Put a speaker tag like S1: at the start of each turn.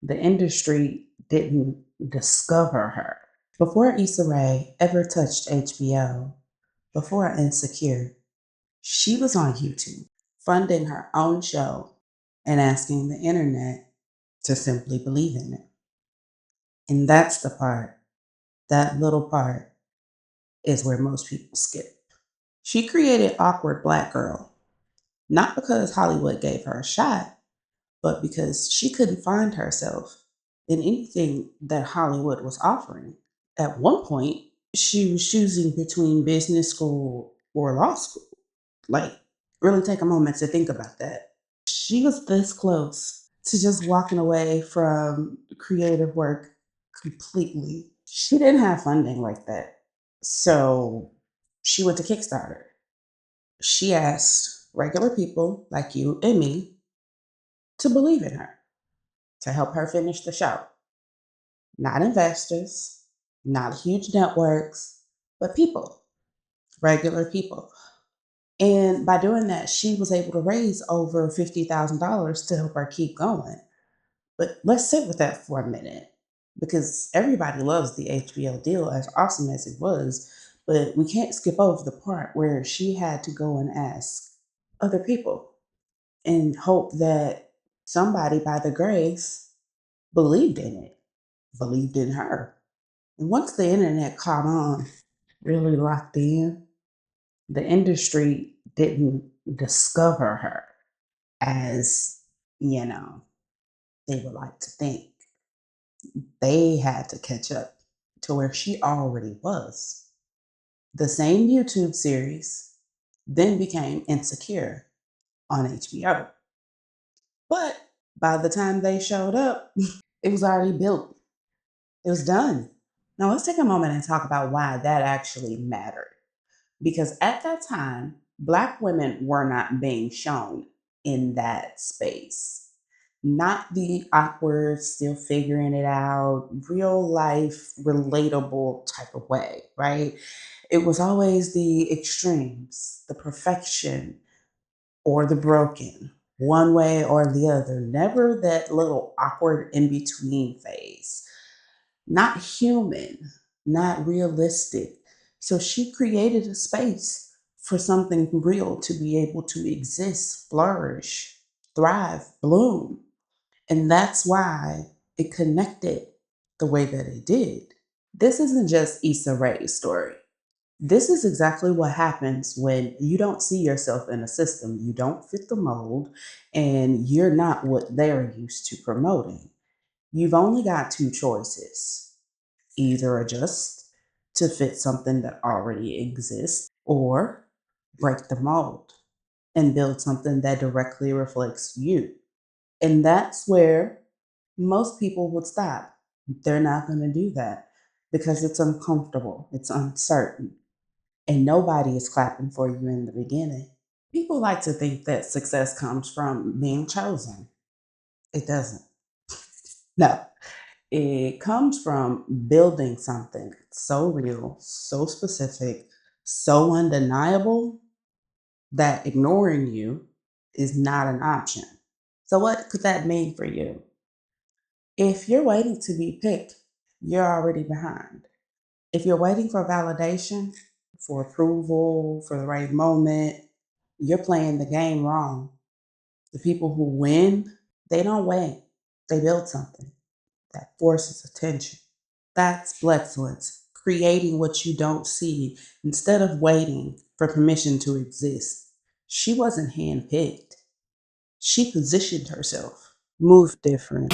S1: The industry didn't discover her. Before Issa Rae ever touched HBO, before Insecure, she was on YouTube, funding her own show and asking the internet to simply believe in it. And that's the part, that little part is where most people skip. She created Awkward Black Girl, not because Hollywood gave her a shot, but because she couldn't find herself in anything that Hollywood was offering. At one point, she was choosing between business school or law school. Like, really take a moment to think about that. She was this close to just walking away from creative work completely. She didn't have funding like that. So she went to Kickstarter. She asked regular people like you and me to believe in her, to help her finish the show. Not investors, not huge networks, but people, regular people. And by doing that, she was able to raise over $50,000 to help her keep going. But let's sit with that for a minute because everybody loves the HBO deal, as awesome as it was. But we can't skip over the part where she had to go and ask other people and hope that somebody, by the grace, believed in it, believed in her. And once the internet caught on, really locked in, the industry didn't discover her as, you know, they would like to think. They had to catch up to where she already was. The same YouTube series then became Insecure on HBO. But by the time they showed up, it was already built. It was done. Now let's take a moment and talk about why that actually mattered. Because at that time, Black women were not being shown in that space. Not the awkward, still figuring it out, real life, relatable type of way, right? It was always the extremes, the perfection or the broken, one way or the other, never that little awkward in between phase. Not human, not realistic. So she created a space for something real to be able to exist, flourish, thrive, bloom. And that's why it connected the way that it did. This isn't just Issa Rae's story. This is exactly what happens when you don't see yourself in a system, you don't fit the mold, and you're not what they're used to promoting. You've only got two choices: either adjust to fit something that already exists, or break the mold and build something that directly reflects you. And that's where most people would stop. They're not going to do that because it's uncomfortable, it's uncertain, and nobody is clapping for you in the beginning. People like to think that success comes from being chosen. It doesn't. No, it comes from building something so real, so specific, so undeniable that ignoring you is not an option. So, what could that mean for you? If you're waiting to be picked, you're already behind. If you're waiting for validation, for approval, for the right moment, you're playing the game wrong. The people who win, they don't wait, they build something that forces attention. That's excellence, creating what you don't see instead of waiting for permission to exist. She wasn't handpicked, she positioned herself, moved different.